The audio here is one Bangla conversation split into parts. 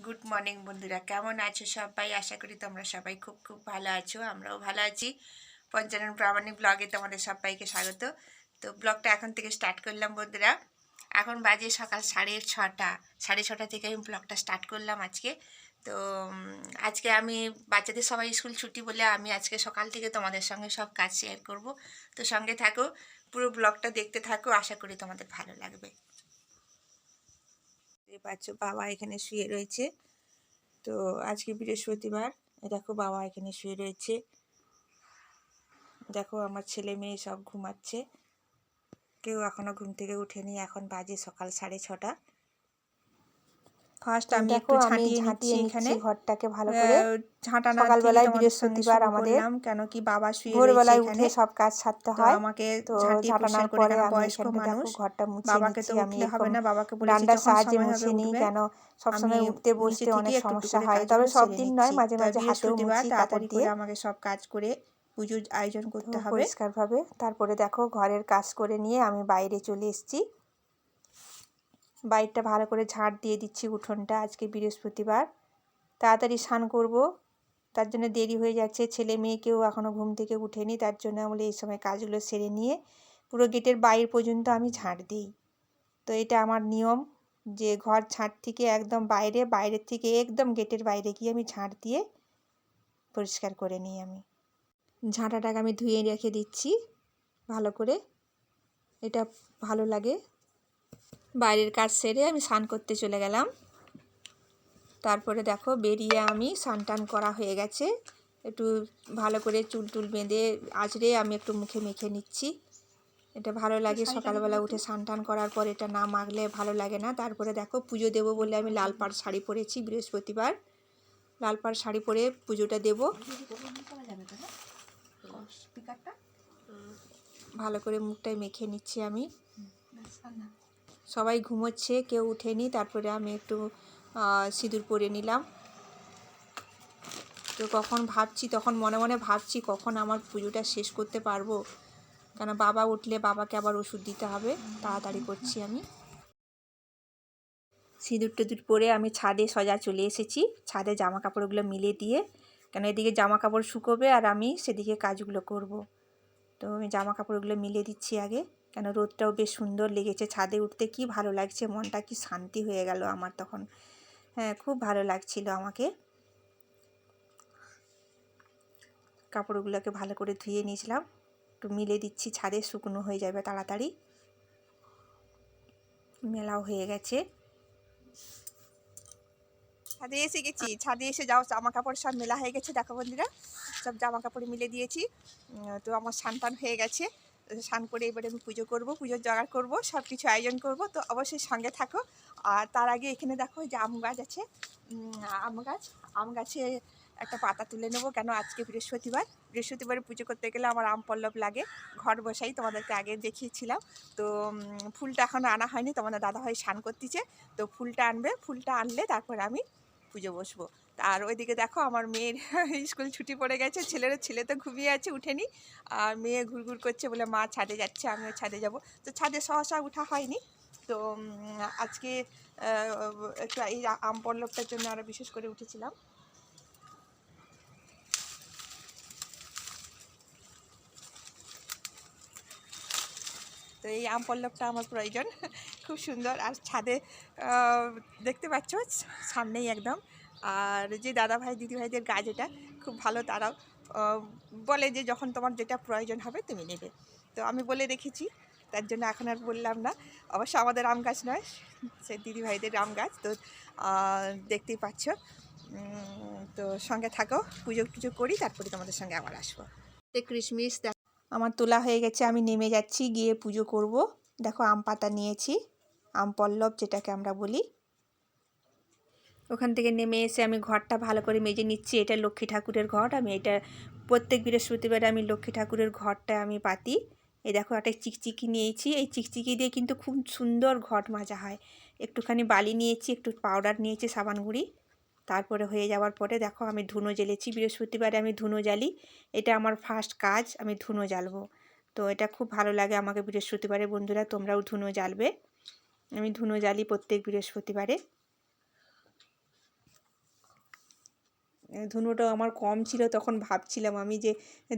গুড মর্নিং বন্ধুরা, কেমন আছো সবাই? আশা করি তোমরা সবাই খুব খুব ভালো আছো। আমরাও ভালো আছি। পঞ্চানন প্রামাণিক ব্লগে তোমাদের সবাইকে স্বাগত। তো ব্লগটা এখন থেকে স্টার্ট করলাম বন্ধুরা। এখন বাজে সকাল 6:30, 6:30 থেকে আমি ব্লগটা স্টার্ট করলাম আজকে। তো আজকে আমি বাচ্চাদের সবাই স্কুল ছুটি বলে আমি আজকে সকাল থেকে তোমাদের সঙ্গে সব কাজ শেয়ার করব। তো সঙ্গে থাকো, পুরো ব্লগটা দেখতে থাকো, আশা করি তোমাদের ভালো লাগবে। দেখতে পাচ্ছ বাবা এখানে শুয়ে রয়েছে। তো আজকে বৃহস্পতিবার, দেখো বাবা এখানে শুয়ে রয়েছে। দেখো আমার ছেলে মেয়ে সব ঘুমাচ্ছে, কেউ এখনো ঘুম থেকে উঠেনি। এখন বাজে সকাল 6:30। ফার্স্ট আমি একটু ঝাঁটিয়ে নিচ্ছি এখানে ঘরটাকে ভালো করে। ঝাঁটানোর থেকে সকালবেলায় তোমাদের সঙ্গে বৃহস্পতিবার শুরু আমাদের করলাম, কেন কি বাবা শুয়ে রয়েছে ভোরবেলায় এখানে। উঠে সব কাজ সারতে তো হয়। আমাকে তো ঝাঁটিয়ে পরিষ্কার ঝাঁটানোর করে, পরে কেন আমি বয়স্ক এখানটা দেখো মানুষ, ঘরটা মুছিয়ে বাবাকে তো নিচ্ছি। আমি উঠলে হবে এরকম না, বাবাকে বলেছি ডান্ডার যখন সাহায্যে সময় হবে মুছিয়ে নিই, উঠবে। কেন আমি সবসময় উঠতে নিচে বসতে থেকে অনেক একটু একটু সমস্যা করে হয়, তবে কাজগুলো সব সেরে দিন নয়, নিচ্ছি। মাঝে তো মাঝে হাতেও বৃহস্পতিবার মুছি কাপড় তাড়াতাড়ি করে দিয়ে। আমাকে সব কাজ করে পুজোর আয়োজন তো করতে হবে। পরিষ্কারভাবে তারপরে দেখো ঘরের কাজ করে নিয়ে আমি বাইরে চলে এসেছি। বাইরটা ভালো করে ঝাড় দিয়ে দিচ্ছি উঠোনটা। আজকে বৃহস্পতিবার, তাড়াতাড়ি স্নান করব, তার জন্য দেরি হয়ে যাচ্ছে। ছেলে মেয়েকেও এখনও ঘুম থেকে উঠেনি, তার জন্য আমি এই সময় কাজগুলো সেরে নিয়ে পুরো গেটের বাইরে পর্যন্ত আমি ঝাঁট দিই। তো এটা আমার নিয়ম, যে ঘর ঝাঁট থেকে একদম বাইরের থেকে একদম গেটের বাইরে গিয়ে আমি ঝাঁট দিয়ে পরিষ্কার করে নিই। আমি ঝাঁটাটাকে আমি ধুয়ে রেখে দিচ্ছি ভালো করে, এটা ভালো লাগে। বাইরের কাজ সেরে আমি স্নান করতে চলে গেলাম। তারপরে দেখো বেরিয়ে আমি স্নান টান করা হয়ে গেছে, একটু ভালো করে চুল টুল বেঁধে আঁচড়ে আমি একটু মুখে মেখে নিচ্ছি। এটা ভালো লাগে সকালবেলা উঠে স্নান টান করার পর এটা না মাখলে ভালো লাগে না। তারপরে দেখো পুজো দেবো বলে আমি লাল পাড় শাড়ি পরেছি। বৃহস্পতিবার লাল পাড় শাড়ি পরে পুজোটা দেব। ভালো করে মুখটাই মেখে নিচ্ছি আমি। সবাই ঘুমোচ্ছে, কেউ উঠেনি। তারপরে আমি একটু সিঁদুর পরে নিলাম। তো তখন মনে মনে ভাবছি কখন আমার পুজোটা শেষ করতে পারবো, কেন বাবা উঠলে বাবাকে আবার ওষুধ দিতে হবে। তাড়াতাড়ি করছি আমি। সিঁদুর টিঁদুর পরে আমি ছাদে সোজা চলে এসেছি। ছাদে জামা কাপড়গুলো মিলে দিয়ে, কেন এদিকে জামা কাপড় শুকোবে আর আমি সেদিকে কাজগুলো করব। তো আমি জামা কাপড়গুলো মিলে দিচ্ছি আগে, কেন রোদটাও বেশ সুন্দর লেগেছে। ছাদে উঠতে কি ভালো লাগছে, মনটা কি শান্তি হয়ে গেল আমার তখন। হ্যাঁ, খুব ভালো লাগছিল আমাকে। কাপড়গুলোকে ভালো করে ধুয়ে নিয়েছিলাম, একটু মিলে দিচ্ছি, ছাদে শুকনো হয়ে যাবে তাড়াতাড়ি। মেলাও হয়ে গেছে। ছাদে এসে গেছি, ছাদে এসে যাও জামা কাপড় সব মেলা হয়ে গেছে। দেখো বন্ধুরা, সব জামা কাপড় মিলে দিয়েছি। তো আমার স্নান টান হয়ে গেছে। স্নান করে এবারে আমি পুজো করব, পুজোর জোগাড় করব, সব কিছু আয়োজন করব। তো অবশ্যই সঙ্গে থাকো। আর তার আগে এখানে দেখো যে আম গাছ আছে, আম গাছে একটা পাতা তুলে নেবো, কেন আজকে বৃহস্পতিবারে পুজো করতে গেলে আমার আম পল্লব লাগে। ঘর বসাই তোমাদেরকে আগে দেখিয়েছিলাম। তো ফুলটা এখনও আনা হয়নি, তোমাদের দাদাভাই স্নান করতেছে। তো ফুলটা আনবে, ফুলটা আনলে তারপর আমি পুজো বসবো। আর ওইদিকে দেখো আমার মেয়ের স্কুল ছুটি পড়ে গেছে। ছেলে তো ঘুমিয়ে আছে, উঠেনি। আর মেয়ে ঘুরঘুর করছে, বলে মা ছাদে যাচ্ছে, আমিও ছাদে যাব। তো ছাদে সহসা উঠা হয়নি। তো আজকে একটু এই আম পল্লবটার জন্য আরও বিশেষ করে উঠেছিলাম। তো এই আম পল্লবটা আমার প্রয়োজন, খুব সুন্দর। আর ছাদে দেখতে পাচ্ছ সামনেই একদম। আর যে দাদাভাই দিদিভাইদের গাছ, এটা খুব ভালো। তারাও বলে যে যখন তোমার যেটা প্রয়োজন হবে তুমি নেবে। তো আমি বলে রেখেছি, তার জন্য এখন আর বললাম না। অবশ্য আমাদের আম গাছ নয়, সে দিদিভাইদের আম গাছ। তো দেখতেই পাচ্ছ। তো সঙ্গে থাকো, পুজো টুজো করি, তারপরে তোমাদের সঙ্গে আবার আসবো। ক্রিসমিস আমার তোলা হয়ে গেছে, আমি নেমে যাচ্ছি, গিয়ে পুজো করব। দেখো আম পাতা নিয়েছি, আম পল্লব যেটাকে আমরা বলি। ওখান থেকে নেমে এসে আমি ঘরটা ভালো করে মেজে নিচ্ছি। এটা লক্ষ্মী ঠাকুরের ঘর। আমি এটা প্রত্যেক বৃহস্পতিবারে আমি লক্ষ্মী ঠাকুরের ঘরটা আমি পাতি। এই দেখো একটা চিকচিকি নিয়েছি, এই চিকচিকি দিয়ে কিন্তু খুব সুন্দর ঘট মাজা হয়। একটুখানি বালি নিয়েছি, একটু পাউডার নিয়েছি, সাবান গুঁড়ি। তারপরে হয়ে যাওয়ার পরে দেখো আমি ধুনো জ্বেলেছি। বৃহস্পতিবারে আমি ধুনো জ্বালি, এটা আমার ফার্স্ট কাজ, আমি ধুনো জ্বালবো। তো এটা খুব ভালো লাগে আমাকে বৃহস্পতিবারে। বন্ধুরা তোমরাও ধুনো জ্বালবে। আমি ধুনো জ্বালি প্রত্যেক বৃহস্পতিবারে। ধুনোটাও আমার কম ছিল, তখন ভাবছিলাম আমি যে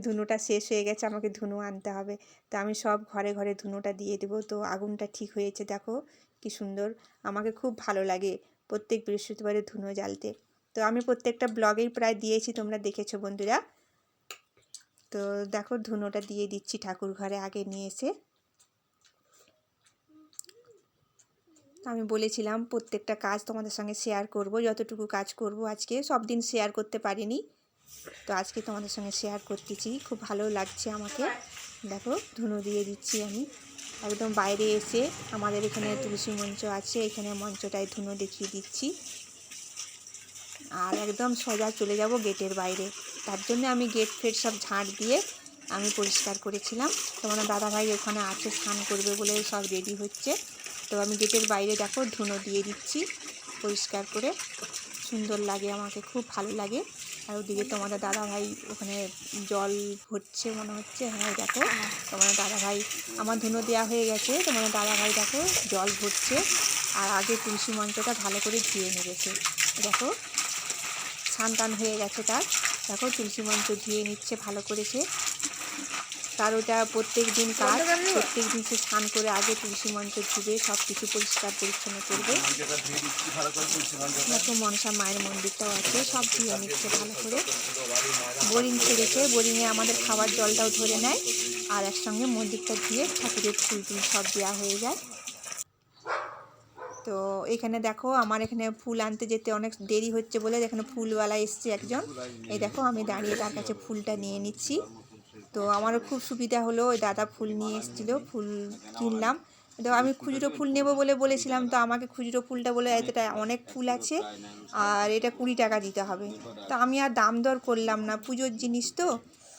ধুনোটা শেষ হয়ে গেছে, আমাকে ধুনো আনতে হবে। তো আমি সব ঘরে ঘরে ধুনোটা দিয়ে দেবো। তো আগুনটা ঠিক হয়েছে, দেখো কি সুন্দর। আমাকে খুব ভালো লাগে প্রত্যেক বৃহস্পতিবারে ধুনো জ্বালতে। তো আমি প্রত্যেকটা ব্লগেই প্রায় দিয়েছি, তোমরা দেখেছো বন্ধুরা। তো দেখো ধুনোটা দিয়ে দিচ্ছি ঠাকুর ঘরে আগে নিয়ে এসে। আমি বলেছিলাম প্রত্যেকটা কাজ তোমাদের সঙ্গে শেয়ার করব, যতটুকু কাজ করব। আজকে সব দিন শেয়ার করতে পারিনি, তো আজকে তোমাদের সঙ্গে শেয়ার করতেছি। খুব ভালো লাগছে আমাকে। দেখো ধুনো দিয়ে দিচ্ছি আমি একদম বাইরে এসে। আমাদের এখানে তুলসী মঞ্চ আছে, এখানে মঞ্চটায় ধুনো দেখিয়ে দিচ্ছি। আর একদম সোজা চলে যাব গেটের বাইরে। তার জন্য আমি গেট ফেট সব ঝাঁট দিয়ে আমি পরিষ্কার করেছিলাম। তোমার দাদাভাই ওখানে আছে, স্নান করবে বলে সব রেডি হচ্ছে। তো আমি গেটের বাইরে দেখো ধুনো দিয়ে দিচ্ছি পরিষ্কার করে। সুন্দর লাগে, আমাকে খুব ভালো লাগে। আর ওদিকে তোমাদের দাদাভাই ওখানে জল ভরছে মনে হচ্ছে। হ্যাঁ দেখো তোমাদের দাদাভাই, আমার ধুনো দেওয়া হয়ে গেছে, তোমাদের দাদাভাই দেখো জল ভরছে। আর আগে তুলসী মঞ্চটা ভালো করে ধুয়ে নিয়েছে। দেখো স্নান টান হয়ে গেছে তার। দেখো তুলসী মঞ্চ ধুয়ে নিচ্ছে ভালো করেছে। তার ওটা প্রত্যেক দিন কাজ, প্রত্যেক দিন সে স্নান করে আগে তুলসী মঞ্চ ধুবে, সব কিছু পরিষ্কার পরিচ্ছন্ন করবে। দেখো মনসা মায়ের মন্দিরটাও আছে, সব ধুয়ে নিচ্ছে ভালো করে। বোরিং ছেড়েছে, বোরিংয়ে আমাদের খাবার জলটাও ধরে নেয়। আর একসঙ্গে মন্দিরটা ধুয়ে ঠাকুরের ফুল টুল সব দেওয়া হয়ে যায়। তো এখানে দেখো আমার এখানে ফুল আনতে যেতে অনেক দেরি হচ্ছে বলে এখানে ফুলওয়ালা এসছে একজন। এই দেখো আমি দাঁড়িয়ে তার কাছে ফুলটা নিয়ে নিচ্ছি। তো আমারও খুব সুবিধা হলো, ওই দাদা ফুল নিয়ে এসেছিলো, ফুল কিনলাম। তো আমি খুচরো ফুল নেব বলে বলেছিলাম, তো আমাকে খুচরো ফুলটা বলে এটা অনেক ফুল আছে আর এটা 20 টাকা দিতে হবে। তো আমি আর দাম দর করলাম না, পুজোর জিনিস তো।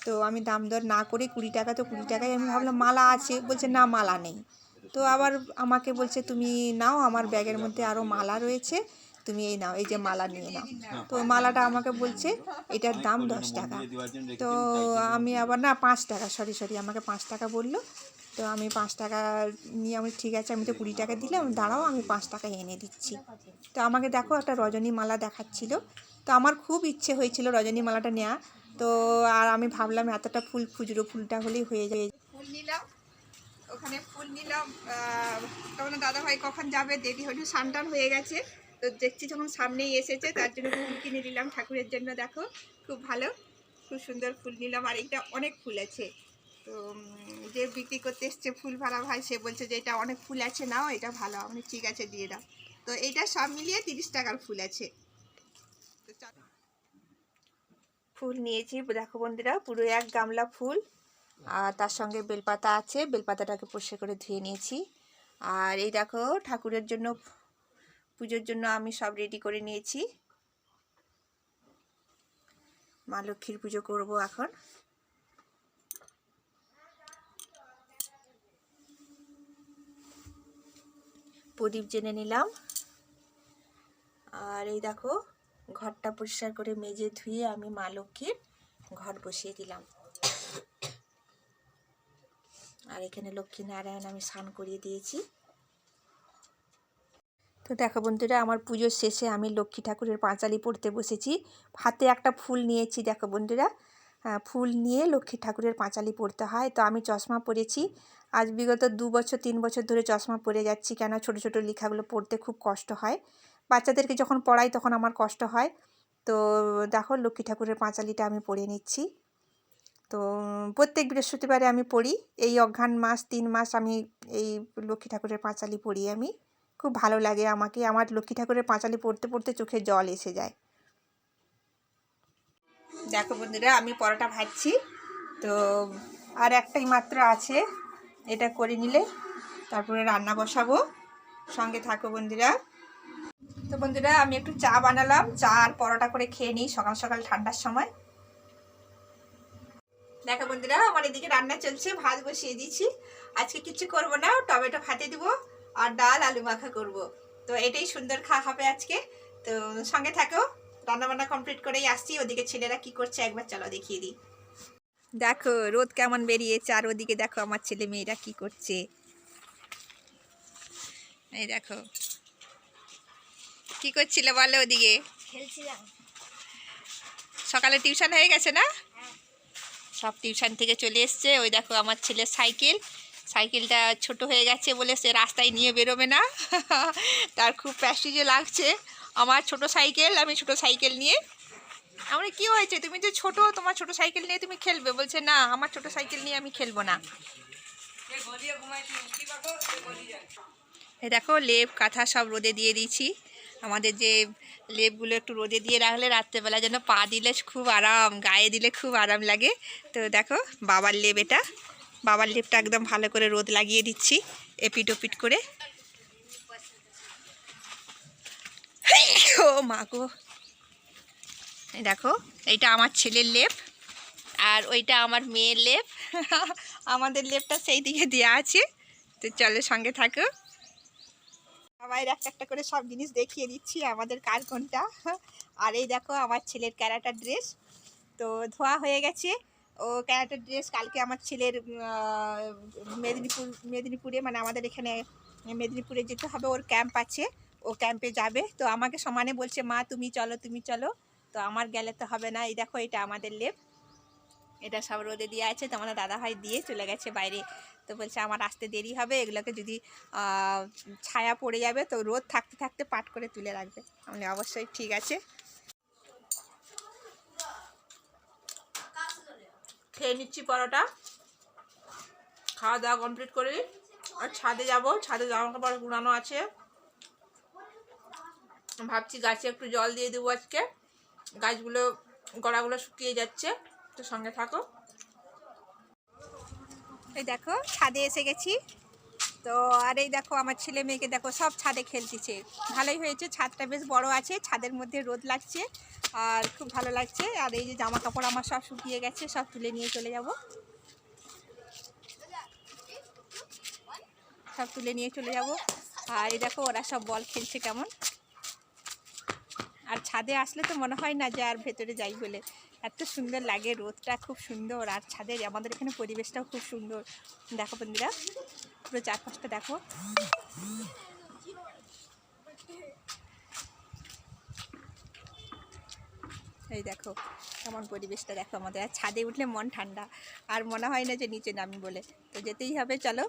তো আমি দাম দর না করে 20 টাকা, তো 20 টাকায় আমি ভাবলাম মালা আছে, বলছে না মালা নেই। তো আবার আমাকে বলছে তুমি নাও, আমার ব্যাগের মধ্যে আরও মালা রয়েছে, তুমি এই নাও, এই যে মালা নিয়ে নাও। তো মালাটা আমাকে বলছে এটার দাম 10 টাকা। তো আমি আবার না 5 টাকা, সরি আমাকে 5 টাকা বললো। তো আমি 5 টাকা নিয়ে আমি ঠিক আছে, আমি তো 20 টাকা দিলাম, দাঁড়াও আমি 5 টাকা এনে দিচ্ছি। তো আমাকে দেখো একটা রজনীমালা দেখাচ্ছিল। তো আমার খুব ইচ্ছে হয়েছিল রজনীমালাটা নেওয়া। তো আর আমি ভাবলাম এতটা ফুল খুচরো ফুলটা হলেই হয়ে যায়। ফুল নিলাম, ওখানে ফুল নিলাম। তখন দাদাভাই কখন যাবে, দেরি হলে সানটান হয়ে গেছে। তো দেখছি যখন সামনেই এসেছে, তার জন্য ফুল কিনে নিলাম ঠাকুরের জন্য। দেখো খুব ভালো, খুব সুন্দর ফুল নিলাম। আর এটা অনেক ফুল আছে। তো যে বিক্রি করতে এসছে ফুল ভাড়া ভাই, সে বলছে যে এটা অনেক ফুল আছে, নাও এটা ভালো। আমি ঠিক আছে দিয়ে দাও। তো এইটা সব মিলিয়ে 30 টাকার ফুল আছে। তো ফুল নিয়েছি দেখো বন্ধুরা, পুরো 1 গামলা ফুল। আর তার সঙ্গে বেলপাতা আছে, বেলপাতাটাকে পরিষ্কার করে ধুয়ে নিয়েছি। আর এই দেখো ঠাকুরের জন্য, পুজোর জন্য আমি সব রেডি করে নিয়েছি। মা লক্ষ্মীর পুজো করব এখন। প্রদীপ জেনে নিলাম। আর এই দেখো ঘরটা পরিষ্কার করে মেজে ধুয়ে আমি মা লক্ষ্মীর ঘর বসিয়ে দিলাম। আর এখানে লক্ষ্মী নারায়ণ আমি স্নান করিয়ে দিয়েছি। তো দেখো বন্ধুরা, আমার পুজোর শেষে আমি লক্ষ্মী ঠাকুরের পাঁচালি পড়তে বসেছি। হাতে একটা ফুল নিয়েছি দেখো বন্ধুরা, ফুল নিয়ে লক্ষ্মী ঠাকুরের পাঁচালি পড়তে হয়। তো আমি চশমা পরেছি, আজ বিগত 2 বছর 3 বছর ধরে চশমা পরে যাচ্ছি। কেন, ছোট ছোট লেখাগুলো পড়তে খুব কষ্ট হয়। বাচ্চাদেরকে যখন পড়াই তখন আমার কষ্ট হয়। তো দেখো লক্ষ্মী ঠাকুরের পাঁচালিটা আমি পড়ে নিচ্ছি। তো প্রত্যেক বৃহস্পতিবারে আমি পড়ি, এই অঘ্রাণ মাস 3 মাস আমি এই লক্ষ্মী ঠাকুরের পাঁচালি পড়ি। আমি খুব ভালো লাগে আমাকে, আমার লক্ষ্মী ঠাকুরের পাঁচালি পড়তে পড়তে চোখে জল এসে যায়। দেখো বন্ধুরা আমি পরোটা ভাজছি। তো আর একটাই মাত্র আছে, এটা করে নিলে তারপরে রান্না বসাবো। সঙ্গে থাকো বন্ধুরা। তো বন্ধুরা আমি একটু চা বানালাম, চা আর পরোটা করে খেয়ে নিই সকাল সকাল ঠান্ডার সময়। দেখো বন্ধুরা আমার এদিকে রান্না চলছে, ভাত বসিয়ে দিয়েছি। আজকে কিছু করব না, টমেটো ভাতে দিব আর ডাল আলু মাখা করব। তো এটাই সুন্দর খাওয়া হবে আজকে। তো সঙ্গে থাকো, রান্না বান্না কমপ্লিট করেই আসছি। ওদিকে ছেলেরা কি করছে একবার চলো দেখিয়ে দিই। দেখো রোদ কেমন বেরিয়েছে, আর ওদিকে দেখো আমার ছেলে মেয়েরা কি করছে। এই দেখো কি করছিল বলো, ওদিকে খেলছিলাম। সকালে টিউশন হয়ে গেছে না? সব টিউশন থেকে চলে এসছে। ওই দেখো আমার ছেলের সাইকেলটা ছোট হয়ে গেছে বলে সে রাস্তায় নিয়ে বেরোবে না। তার খুব প্যাস্টিজে লাগছে আমার ছোট সাইকেল, আমি ছোট সাইকেল নিয়ে। আমার কি হয়েছে, তুমি যে ছোট, তোমার ছোট সাইকেল নিয়ে তুমি খেলবে? বলছে না, আমার ছোট সাইকেল নিয়ে আমি খেলবো না। এই দেখো লেপ কাঁথা সব রোদে দিয়ে দিয়েছি। আমাদের যে লেপগুলো একটু রোদে দিয়ে রাখলে রাত্রেবেলা যেন পা দিলে খুব আরাম, গায়ে দিলে খুব আরাম লাগে। তো দেখো বাবার লেপ, এটা বাবার লেপটা একদম ভালো করে রোদ লাগিয়ে দিচ্ছি এপিট ওপিট করে। ও মা গো, এই দেখো এইটা আমার ছেলের লেপ আর ওইটা আমার মেয়ের লেপ। আমাদের লেপটা সেই দিকে দেওয়া আছে। তো চলো সঙ্গে থাকো, সবাই একটা একটা করে সব জিনিস দেখিয়ে দিচ্ছি আমাদের কার কোনটা। আর এই দেখো আমার ছেলের ক্যারাটার ড্রেস তো ধোয়া হয়ে গেছে। ও ক্যারাটার ড্রেস কালকে আমার ছেলের মেদিনীপুরে মানে আমাদের এখানে মেদিনীপুরে যেতে হবে, ওর ক্যাম্প আছে, ও ক্যাম্পে যাবে। তো আমাকে সমানে বলছে মা তুমি চলো তুমি চলো, তো আমার গেলে তো হবে না। এই দেখো এটা আমাদের লেপ, এটা সব রোদে দিয়ে আছে। তো আমাদের দাদাভাই দিয়ে চলে গেছে বাইরে। তো বলছে আমার আসতে দেরি হবে, এগুলোকে যদি ছায়া পড়ে যাবে তো রোদ থাকতে থাকতে পাট করে তুলে রাখবে। আমি অবশ্যই ঠিক আছে। খেয়ে নিচ্ছি পরোটা, খাওয়া দাওয়া কমপ্লিট করে আর ছাদে যাব। ছাদে জামা কাপড় গুঁড়ানো আছে, ভাবছি গাছে একটু জল দিয়ে দেবো আজকে, গাছগুলো গোড়াগুলো শুকিয়ে যাচ্ছে। তো সঙ্গে থাকো। এই দেখো ছাদে এসে গেছি। তো আর এই দেখো আমার ছেলে মেয়েকে দেখো সব ছাদে খেলতেছে। ভালোই হয়েছে, ছাদটা বেশ বড় আছে, ছাদের মধ্যে রোদ লাগছে আর খুব ভালো লাগছে। আর এই যে জামা কাপড় আমার সব শুকিয়ে গেছে, সব তুলে নিয়ে চলে যাব, সব তুলে নিয়ে চলে যাব। আর এই দেখো ওরা সব বল খেলছে কেমন। আর ছাদে আসলে তো মনে হয় না যে আর ভেতরে যাই বলে, এত সুন্দর লাগে, রোদটা খুব সুন্দর। আর ছাদের আমাদের এখানে পরিবেশটাও খুব সুন্দর। দেখো বন্ধুরা পুরো চারপাশটা দেখো। এই দেখো কেমন পরিবেশটা দেখো আমাদের। আর ছাদে উঠলে মন ঠান্ডা, আর মনে হয় না যে নিচে নামি বলে। তো যেতেই হবে, চলো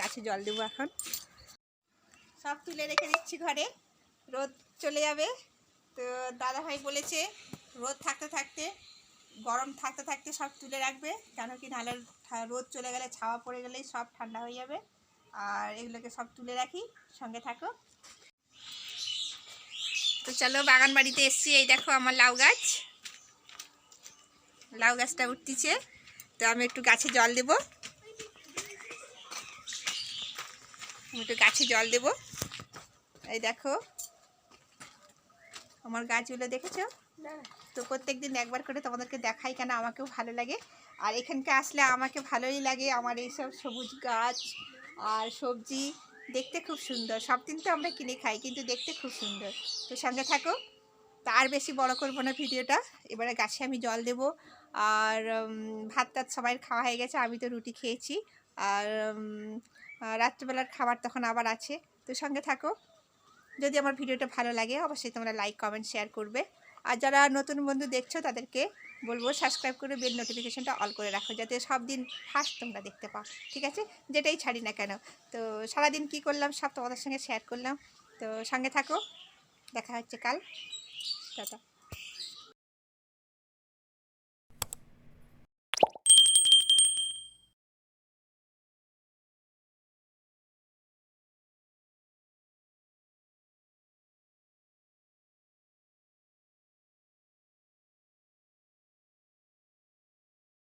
গাছে জল দেবো এখন। সব তুলে রেখে দিচ্ছি ঘরে, রোদ চলে যাবে। তো দাদাভাই বলেছে রোদ থাকতে থাকতে, গরম থাকতে থাকতে সব তুলে রাখবে, কেন কি নাহলে রোদ চলে গেলে ছাওয়া পড়ে গেলেই সব ঠান্ডা হয়ে যাবে। আর এগুলোকে সব তুলে রাখি, সঙ্গে থাকো। তো চলো বাগান বাড়িতে এসছি। এই দেখো আমার লাউ গাছ, লাউ গাছটা উঠতেছে। তো আমি একটু গাছে জল দেব, এই দেখো আমার গাছগুলো দেখেছো তো। প্রত্যেক দিন একবার করে তোমাদেরকে দেখাই, কেন আমাকেও ভালো লাগে। আর এখানকে আসলে আমাকে ভালোই লাগে, আমার এইসব সবুজ গাছ আর সবজি দেখতে খুব সুন্দর। সব দিন তো আমরা কিনে খাই, কিন্তু দেখতে খুব সুন্দর। তো সঙ্গে থাকো। তা আর বেশি বড় করবো না ভিডিওটা, এবারে গাছে আমি জল দেব। আর ভাত টাত সবাই খাওয়া হয়ে গেছে, আমি তো রুটি খেয়েছি। আর রাত্রিবেলার খাবার তখন আবার আছে। তো সঙ্গে থাকো। যদি আমার ভিডিওটা ভালো লাগে অবশ্যই তোমরা লাইক কমেন্ট শেয়ার করবে। আর যারা নতুন বন্ধু দেখছো তাদেরকে বলবো সাবস্ক্রাইব করে বেল নোটিফিকেশনটা অল করে রাখো, যাতে সব দিন ফার্স্ট তোমরা দেখতে পাও, ঠিক আছে? যেটাই ছাড়ি না কেন। তো সারাদিন কি করলাম সব তোমাদের সঙ্গে শেয়ার করলাম। তো সঙ্গে থাকো, দেখা হচ্ছে কাল, টাটা।